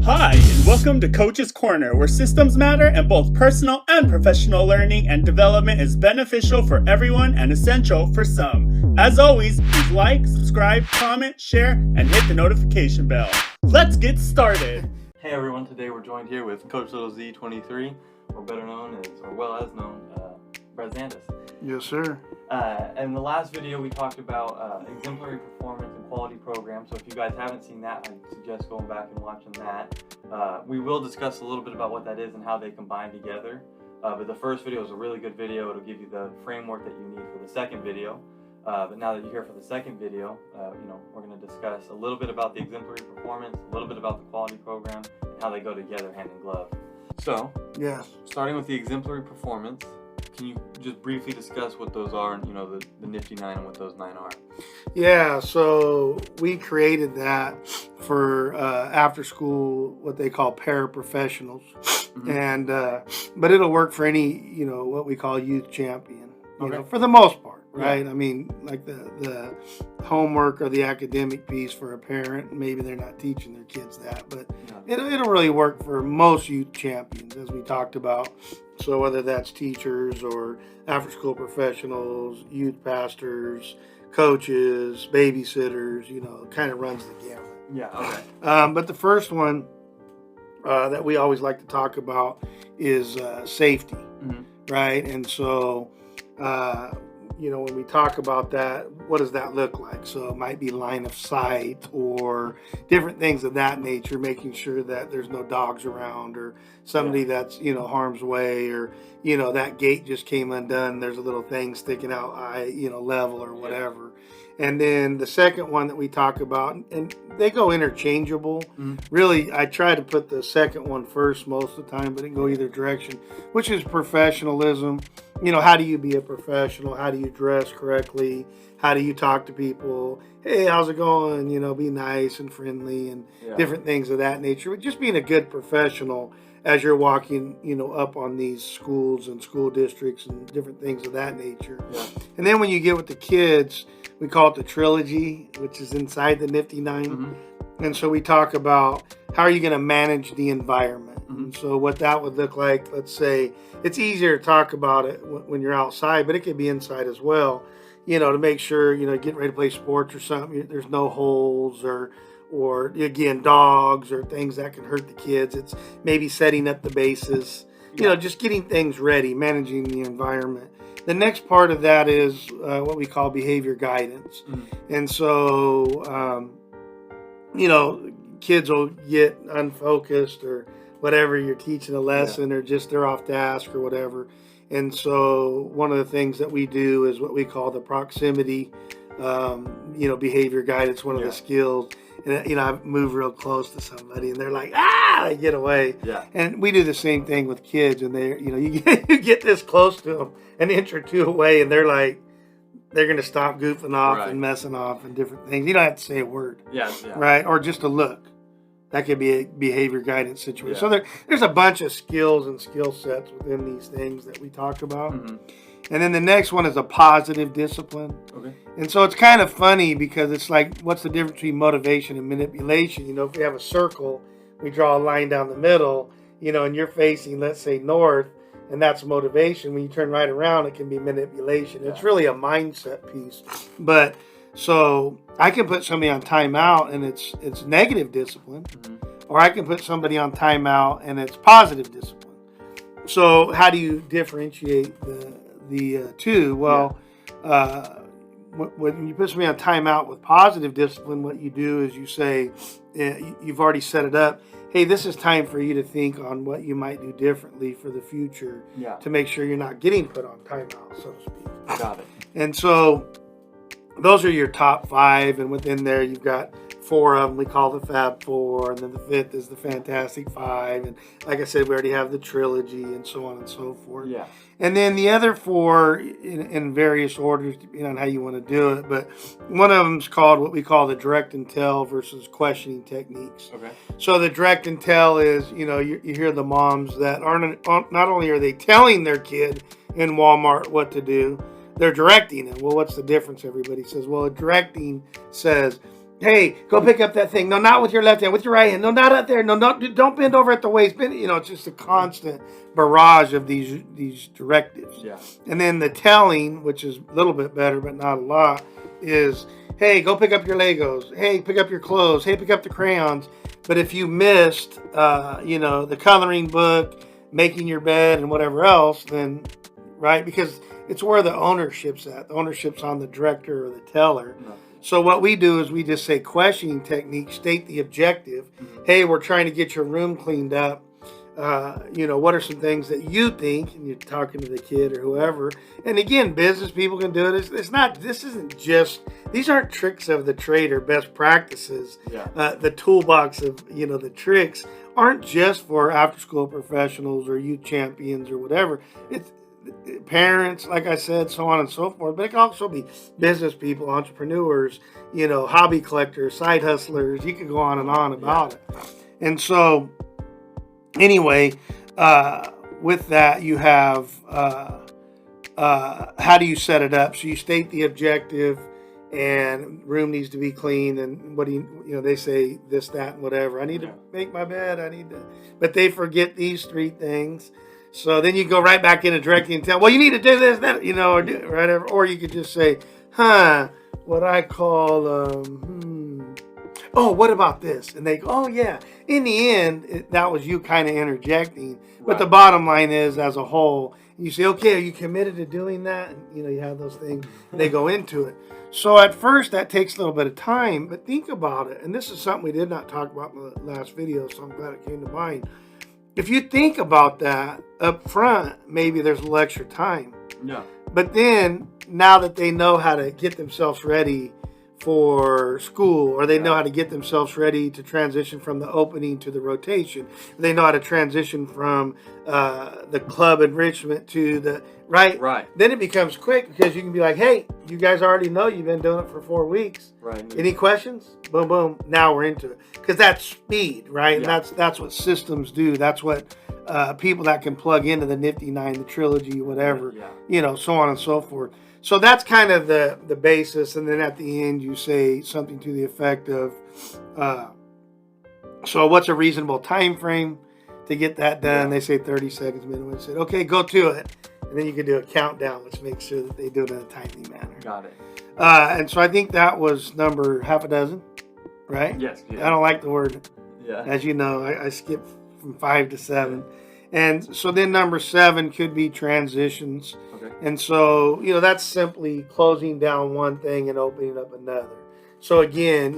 Hi, and welcome to Coach's Corner, where systems matter and both personal and professional learning and development is beneficial for everyone and essential for some. As always, please like, subscribe, comment, share, and hit the notification bell. Let's get started. Hey everyone, today we're joined here with Coach Little Z23, or better known as, or well as known, Brett Zandis. Yes, sir. In the last video we talked about exemplary performance and quality programs, so if you guys haven't seen that, I suggest going back and watching that. We will discuss a little bit about what that is and how they combine together, but the first video is a really good video. It'll give you the framework that you need for the second video. But now that you're here for the second video, we're going to discuss a little bit about the exemplary performance, a little bit about the quality program, and how they go together hand in glove. So, Yes. starting with the exemplary performance, can you just briefly discuss what those are and, the nifty 9 and what those 9 are? Yeah, so we created that for after school, what they call paraprofessionals. Mm-hmm. And, but it'll work for any, what we call youth champion, Okay. for the most part, right? Yeah. I mean, like the homework or the academic piece for a parent, maybe they're not teaching their kids that, but it'll really work for most youth champions, as we talked about. So whether that's teachers or after-school professionals, youth pastors, coaches, babysitters, it kind of runs the gamut. Yeah, okay. But the first one that we always like to talk about is safety, Mm-hmm. right? And so, when we talk about that, what does that look like? So it might be line of sight or different things of that nature, making sure that there's no dogs around or somebody that's, harm's way, or, that gate just came undone. There's a little thing sticking out, level or whatever. And then the second one that we talk about, and they go interchangeable. Mm-hmm. Really, I try to put the second one first most of the time, but it can go either direction, which is professionalism. How do you be a professional? How do you dress correctly? How do you talk to people? Hey, how's it going? Be nice and friendly and different things of that nature. But just being a good professional as you're walking, up on these schools and school districts and different things of that nature. Yeah. And then when you get with the kids, we call it the trilogy, which is inside the nifty 9. Mm-hmm. And so we talk about how are you going to manage the environment. Mm-hmm. And so what that would look like, let's say, it's easier to talk about it when you're outside, but it could be inside as well, to make sure, getting ready to play sports or something, there's no holes or again, dogs or things that can hurt the kids. It's maybe setting up the bases, just getting things ready, managing the environment. The next part of that is what we call behavior guidance. Mm-hmm. And so, kids will get unfocused or whatever, you're teaching a lesson or just they're off task or whatever. And so one of the things that we do is what we call the proximity, behavior guidance, one of the skills. And, I move real close to somebody and they're like, they get away. Yeah. And we do the same thing with kids. And they, you get this close to them an inch or two away and they're like, they're going to stop goofing off and messing off and different things. You don't have to say a word. Yeah. Right? Or just a look. That could be a behavior guidance situation. Yeah. So there's a bunch of skills and skill sets within these things that we talk about. Mm-hmm. And then the next one is a positive discipline. Okay. And so it's kind of funny because it's like, what's the difference between motivation and manipulation? If we have a circle, we draw a line down the middle, and you're facing, let's say, north, and that's motivation. When you turn right around, it can be manipulation. It's really a mindset piece. But so I can put somebody on timeout and it's negative discipline, or I can put somebody on timeout and it's positive discipline. So how do you differentiate the two? Well, when you put somebody on timeout with positive discipline, what you do is you say, you've already set it up. Hey, this is time for you to think on what you might do differently for the future to make sure you're not getting put on timeout, so to speak. Got it. And so those are your top 5, and within there you've got 4 of them we call the Fab 4, and then the 5th is the Fantastic 5, and like I said, we already have the trilogy and so on and so forth. Yeah. And then the other 4 in various orders, depending on how you want to do it, but one of them is called what we call the direct and tell versus questioning techniques. Okay. So the direct and tell is, you hear the moms that not only are they telling their kid in Walmart what to do, they're directing it. Well, what's the difference? Everybody says, well, directing says, Hey, go pick up that thing. No, not with your left hand, with your right hand. No, not out there. No, don't bend over at the waist. Bend, it's just a constant barrage of these directives. Yeah. And then the telling, which is a little bit better, but not a lot, is, hey, go pick up your Legos. Hey, pick up your clothes. Hey, pick up the crayons. But if you missed, the coloring book, making your bed, and whatever else, then, right? Because it's where the ownership's at. The ownership's on the director or the teller. No. So what we do is we just say questioning technique, state the objective. Mm-hmm. Hey, we're trying to get your room cleaned up. What are some things that you think? And you're talking to the kid or whoever. And again, business people can do it. These aren't tricks of the trade or best practices. Yeah. The toolbox of, the tricks aren't just for after school professionals or youth champions or whatever. It's parents, like I said, so on and so forth, but it can also be business people, entrepreneurs, hobby collectors, side hustlers. You could go on and on about it. And so anyway, with that, you have how do you set it up? So you state the objective, and room needs to be clean, and what do they say this, that, and whatever. I need to make my bed. But they forget these three things. So then you go right back into directing and tell, well, you need to do this, that, or do whatever. Or you could just say, what I call, what about this? And they go, oh, yeah. In the end, that was you kind of interjecting. Right. But the bottom line is, as a whole, you say, okay, are you committed to doing that? And, you have those things. They go into it. So at first, that takes a little bit of time. But think about it. And this is something we did not talk about in the last video, so I'm glad it came to mind. If you think about that up front, maybe there's a little extra time. Yeah. But then, now that they know how to get themselves ready for school, or they know how to get themselves ready to transition from the opening to the rotation, they know how to transition from the club enrichment to the right. Then it becomes quick, because you can be like, hey, you guys already know you've been doing it for 4 weeks. Right. Any questions? Boom, boom. Now we're into it, because that's speed, right? Yeah. And that's what systems do. That's what people that can plug into the Nifty 9, the Trilogy, whatever, so on and so forth. So that's kind of the basis, and then at the end you say something to the effect of, so what's a reasonable time frame to get that done? Yeah. They say 30 seconds minimum. I said, okay, go to it. And then you can do a countdown, which makes sure that they do it in a timely manner. Got it. And so I think that was number half a dozen, right? Yes. Yeah. I don't like the word. Yeah. As you know, I skip from 5 to 7. And so then number 7 could be transitions. Okay. And so, that's simply closing down one thing and opening up another. So again,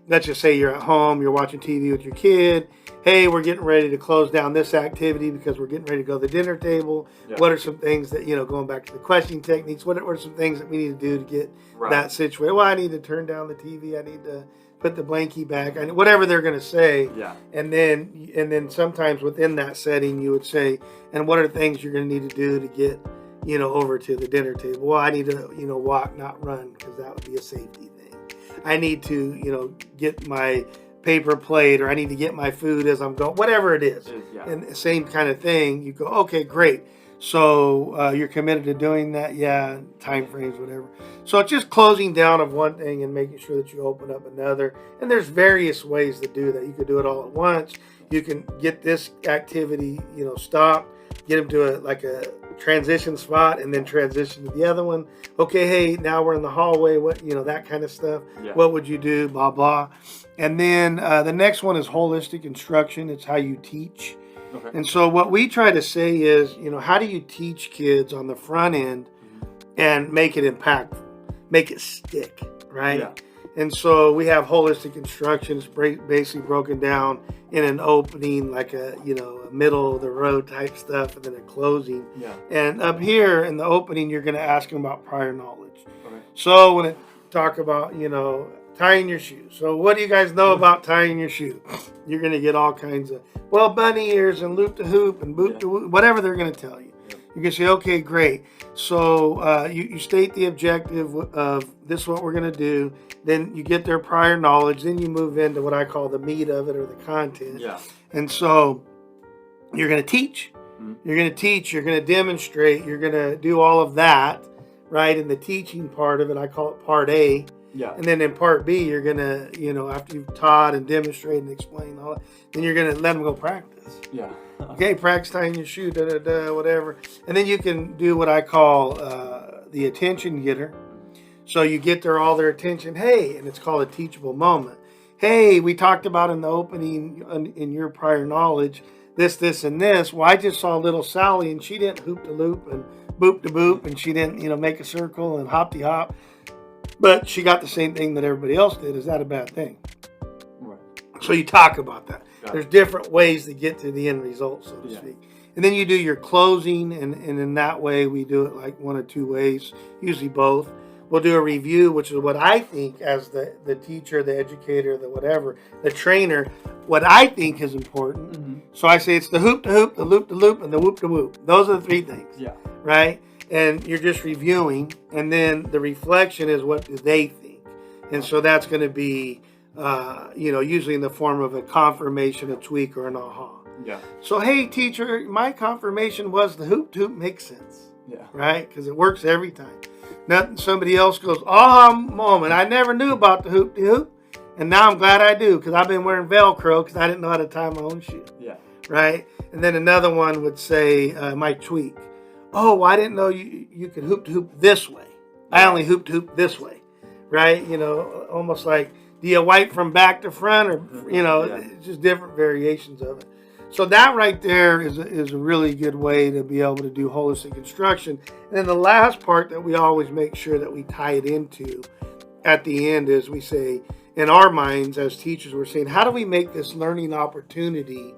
let's just say you're at home, you're watching TV with your kid. Hey, we're getting ready to close down this activity because we're getting ready to go to the dinner table. Yeah. What are some things that, going back to the questioning techniques, what are some things that we need to do to get that situated? Well, I need to turn down the TV. I need to put the blankie back, whatever they're going to say. Yeah. And then sometimes within that setting, you would say, and what are the things you're going to need to do to get, over to the dinner table? Well, I need to, walk, not run, because that would be a safety thing. I need to, get my paper plate, or I need to get my food as I'm going, whatever it is. Yeah. And the same kind of thing. You go, okay, great. So you're committed to doing that? Yeah, time frames, whatever. So it's just closing down of one thing and making sure that you open up another. And there's various ways to do that. You could do it all at once. You can get this activity, stopped, get them to a transition spot, and then transition to the other one. Okay, hey, now we're in the hallway. What, that kind of stuff. Yeah. What would you do? Blah, blah. And then the next one is holistic instruction. It's how you teach. Okay. And so what we try to say is, how do you teach kids on the front end and make it impactful, make it stick, right? Yeah. And so we have holistic instruction. It's basically broken down in an opening, like a middle of the road type stuff, and then a closing. Yeah. And up here in the opening, you're going to ask them about prior knowledge. Okay. So when it talk about, tying your shoe. So what do you guys know about tying your shoe? You're going to get all kinds of, bunny ears and loop the hoop and boot the whoop, whatever they're going to tell you. Yeah. You can say, okay, great. So you state the objective of this is what we're going to do. Then you get their prior knowledge. Then you move into what I call the meat of it, or the content. Yeah. And so you're going to teach. Mm-hmm. You're going to teach. You're going to demonstrate. You're going to do all of that, right? In the teaching part of it, I call it part A. Yeah. And then in part B, you're going to, you know, after you've taught and demonstrated and explained all that, then you're going to let them go practice. Yeah. Okay, practice tying your shoe, whatever. And then you can do what I call the attention getter. So you get all their attention. Hey, and it's called a teachable moment. Hey, we talked about in the opening, in your prior knowledge, this, and this. Well, I just saw little Sally, and she didn't hoop the loop and boop the boop, and she didn't, you know, make a circle and hop the hop. But she got the same thing that everybody else did. Is that a bad thing? Right. So you talk about that. Got There's it. different ways to get to the end result, so to Yeah. speak. And then you do your closing, and in that way, we do it like one of two ways, usually both. We'll do a review, which is what I think as the teacher, the educator, the whatever, the trainer, what I think is important. Mm-hmm. So I say it's the hoop, the loop, and the whoop, whoop. Those are the three things, Yeah. right? And you're just reviewing, and then the reflection is what do they think. And so that's going to be, you know, usually in the form of a confirmation, a tweak, or an aha. Yeah. So, hey, teacher, my confirmation was the hoop makes sense, Yeah. right? Because it works every time. Nothing. Somebody else goes, aha moment. I never knew about the hoop, and now I'm glad I do because I've been wearing Velcro because I didn't know how to tie my own shoe, Yeah. right? And then another one would say, my tweak. Oh, I didn't know you could hoop this way. I only hoop this way, right? You know, almost like, do you wipe from back to front, or you know, Yeah. it's just different variations of it. So that right there is a really good way to be able to do holistic instruction. And then the last part that we always make sure that we tie it into at the end is we say, in our minds as teachers, we're saying, how do we make this learning opportunity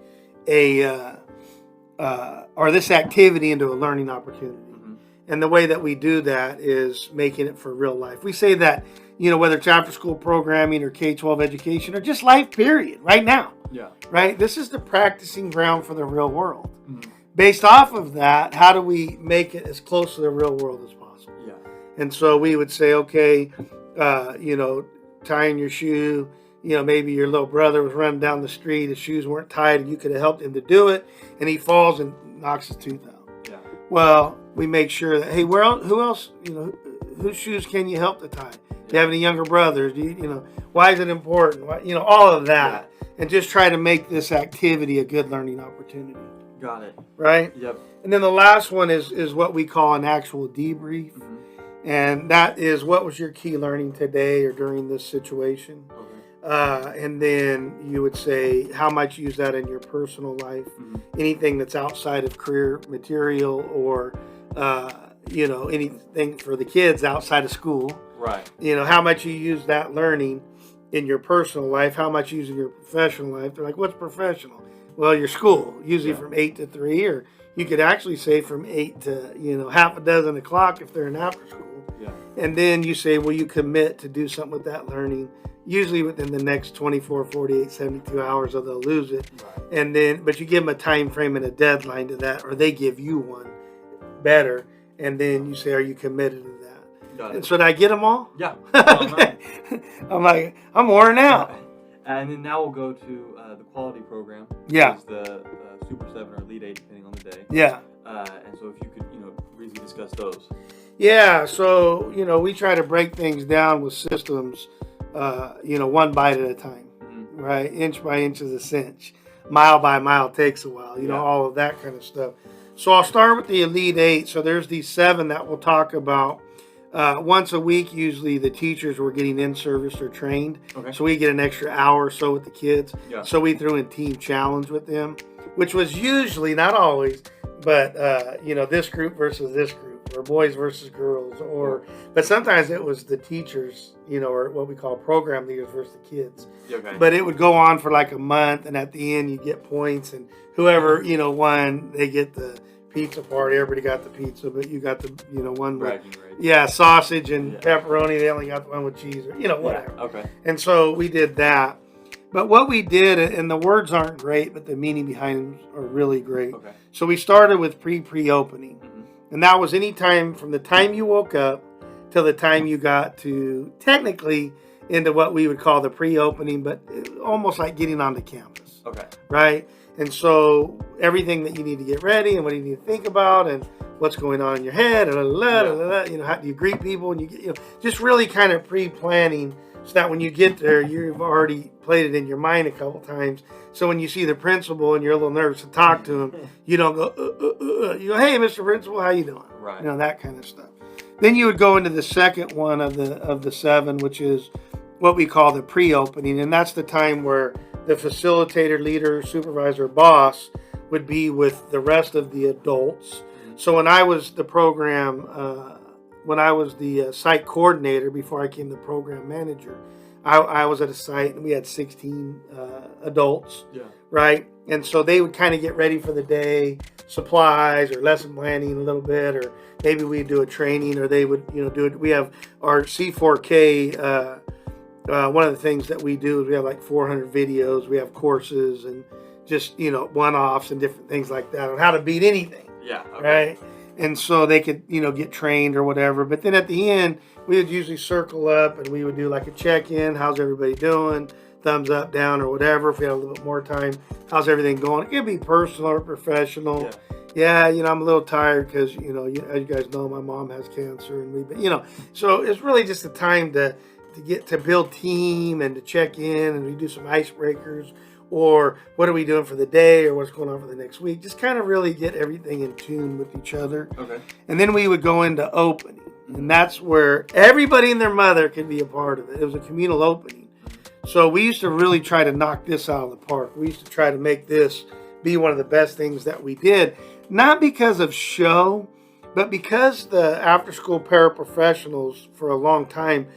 or this activity into a learning opportunity? Mm-hmm. And the way that we do that is making it for real life. We say that, you know, whether it's after school programming or K-12 education or just life period right now. Yeah. Right? This is the practicing ground for the real world. Mm-hmm. Based off of that, how do we make it as close to the real world as possible? Yeah. And so we would say, okay, you know, tying your shoe, you know, maybe your little brother was running down the street, his shoes weren't tied, and you could have helped him to do it, and he falls and knocks his tooth out. Yeah. Well, we make sure that, hey, who else, you know, whose shoes can you help to tie? Do you have any younger brothers? Do you know, why is it important? Why, you know, all of that. Yeah. And just try to make this activity a good learning opportunity. Got it. Right? Yep. And then the last one is what we call an actual debrief. Mm-hmm. And that is, what was your key learning today or during this situation? Okay. And then you would say, how might you use that in your personal life? Mm-hmm. Anything that's outside of career material or, you know, anything for the kids outside of school. Right. You know, how much you use that learning in your personal life, how much you use in your professional life. They're like, what's professional? Well, your school, usually from 8 to 3, or you could actually say from 8 to, you know, half a dozen o'clock if they're in after school. Yeah. And then you say, will you commit to do something with that learning? Usually within the next 24, 48, 72 hours, or they'll lose it. Right. And then, but you give them a time frame and a deadline to that, or they give you one better. And then you say, are you committed to that? Got And it. so did I get them all? Yeah. Okay. I'm like, I'm worn out. And then now we'll go to the quality program. Yeah. Which is the Super 7 or Elite 8, depending on the day. Yeah. And so if you could, you know, briefly discuss those. Yeah. So, you know, we try to break things down with systems, you know, one bite at a time, Mm-hmm. right? Inch by inch is a cinch. Mile by mile takes a while, you know, Yeah. all of that kind of stuff. So I'll start with the Elite 8. So there's these 7 that we'll talk about. Once a week, usually the teachers were getting in-service or trained. Okay. So we get an extra hour or so with the kids. Yeah. So we threw in team challenge with them, which was usually, not always, but, you know, this group versus this group, or boys versus girls, or, but sometimes it was the teachers, you know, or what we call program leaders versus the kids. Okay. But it would go on for like a month, and at the end you get points, and whoever, you know, won, they get the pizza party. Everybody got the pizza, but you got the, you know, one with, Bragging rights. yeah, sausage and Yeah. pepperoni. They only got the one with cheese, or, you know, whatever. Yeah. Okay. And so we did that. But what we did, and the words aren't great, but the meaning behind them are really great. Okay. So we started with pre-opening. Mm-hmm. And that was any time from the time you woke up till the time you got to technically into what we would call the pre-opening, but almost like getting onto campus, Okay. right? And so everything that you need to get ready and what you need to think about, and what's going on in your head, you know, how do you greet people, and you get, you know, just really kind of pre-planning so that when you get there, you've already played it in your mind a couple times. So when you see the principal and you're a little nervous to talk to him, you don't go, you go, hey, Mr. Principal, how you doing? Right. You know, that kind of stuff. Then you would go into the second one of the 7, which is what we call the pre-opening, and that's the time where the facilitator, leader, supervisor, boss would be with the rest of the adults. So when I was the program, when I was the site coordinator before I became the program manager, I was at a site and we had 16 adults, right? And so they would kind of get ready for the day, supplies or lesson planning a little bit, or maybe we'd do a training, or they would, you know, do it. We have our C4K. One of the things that we do is we have like 400 videos. We have courses and just, you know, one-offs and different things like that on how to beat anything. Yeah. Okay. Right. And so they could, you know, get trained or whatever. But then at the end, we would usually circle up and we would do like a check-in. How's everybody doing? Thumbs up, down, or whatever. If we had a little bit more time, how's everything going? It could be personal or professional. Yeah, you know, I'm a little tired because, you know, as you guys know, my mom has cancer, and we've been, you know, so it's really just a time to get to build team and to check in, and we do some icebreakers, or what are we doing for the day, or what's going on for the next week. Just kind of really get everything in tune with each other. Okay. And then we would go into opening, and that's where everybody and their mother could be a part of it. It was a communal opening. So we used to really try to knock this out of the park. We used to try to make this be one of the best things that we did, not because of show, but because the after-school paraprofessionals for a long time,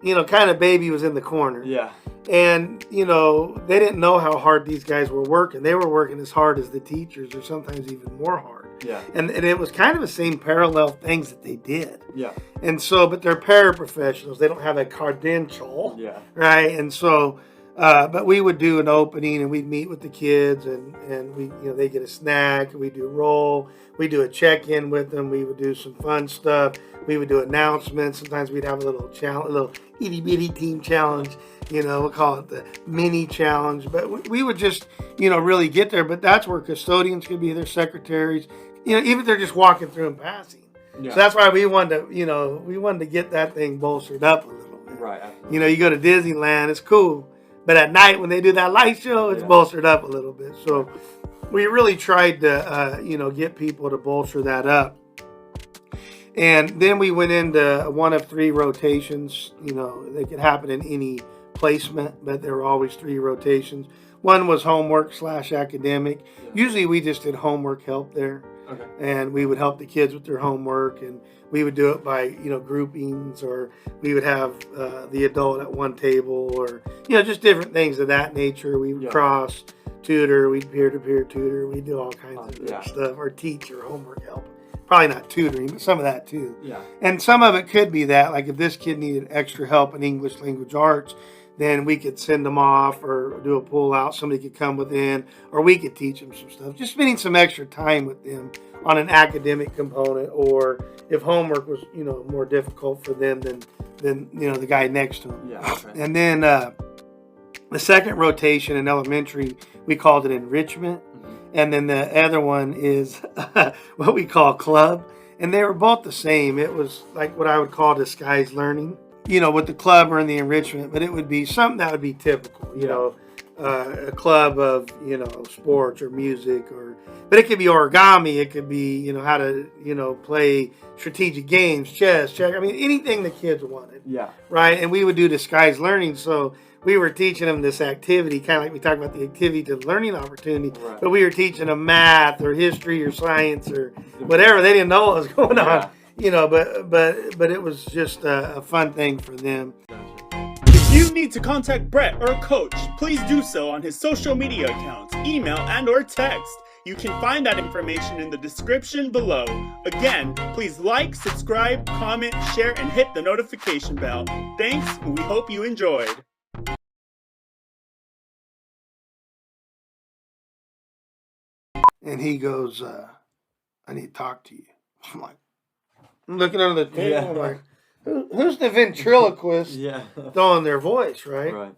you know, kind of baby was in the corner. Yeah. And, you know, they didn't know how hard these guys were working. They were working as hard as the teachers, or sometimes even more hard. Yeah. And it was kind of the same parallel things that they did. Yeah. And so, but they're paraprofessionals. They don't have a credential. Yeah. Right. And so, but we would do an opening, and we'd meet with the kids, and we, you know, they get a snack, and we do roll. We do a check-in with them. We would do some fun stuff. We would do announcements. Sometimes we'd have a little challenge, a little itty-bitty team challenge. You know, we'll call it the mini challenge. But we would just, you know, really get there. But that's where custodians could be, their secretaries. You know, even if they're just walking through and passing. Yeah. So that's why we wanted to, you know, get that thing bolstered up a little bit. Right. Absolutely. You know, you go to Disneyland, it's cool. But at night when they do that light show, it's bolstered up a little bit. So we really tried to, you know, get people to bolster that up. And then we went into one of 3 rotations. You know, they could happen in any placement, but there were always 3 rotations. One was homework / academic. Yeah. Usually we just did homework help there. Okay. And we would help the kids with their homework, and we would do it by, you know, groupings, or we would have the adult at one table, or, you know, just different things of that nature. We would cross tutor, we'd peer-to-peer tutor, we'd do all kinds of stuff, or teacher homework help. Probably not tutoring, but some of that too. Yeah. And some of it could be that, like if this kid needed extra help in English language arts, then we could send them off or do a pull out. Somebody could come within, or we could teach them some stuff. Just spending some extra time with them on an academic component, or if homework was, you know, more difficult for them than you know, the guy next to them. Yeah. Okay. And then the second rotation in elementary, we called it enrichment. And then the other one is what we call club. And they were both the same. It was like what I would call disguised learning, you know, with the club or in the enrichment. But it would be something that would be typical, you know, a club of, you know, sports or music, but it could be origami. It could be, you know, how to, you know, play strategic games, chess, check. I mean, anything the kids wanted. Yeah. Right. And we would do disguised learning. So we were teaching them this activity, kind of like we talked about the activity to learning opportunity, but we were teaching them math or history or science or whatever. They didn't know what was going on, you know, but it was just a fun thing for them. If you need to contact Brett or Coach, please do so on his social media accounts, email, and or text. You can find that information in the description below. Again, please like, subscribe, comment, share, and hit the notification bell. Thanks, and we hope you enjoyed. And he goes, I need to talk to you. I'm like, I'm looking under the table. I'm like, who's the ventriloquist throwing their voice, right? Right.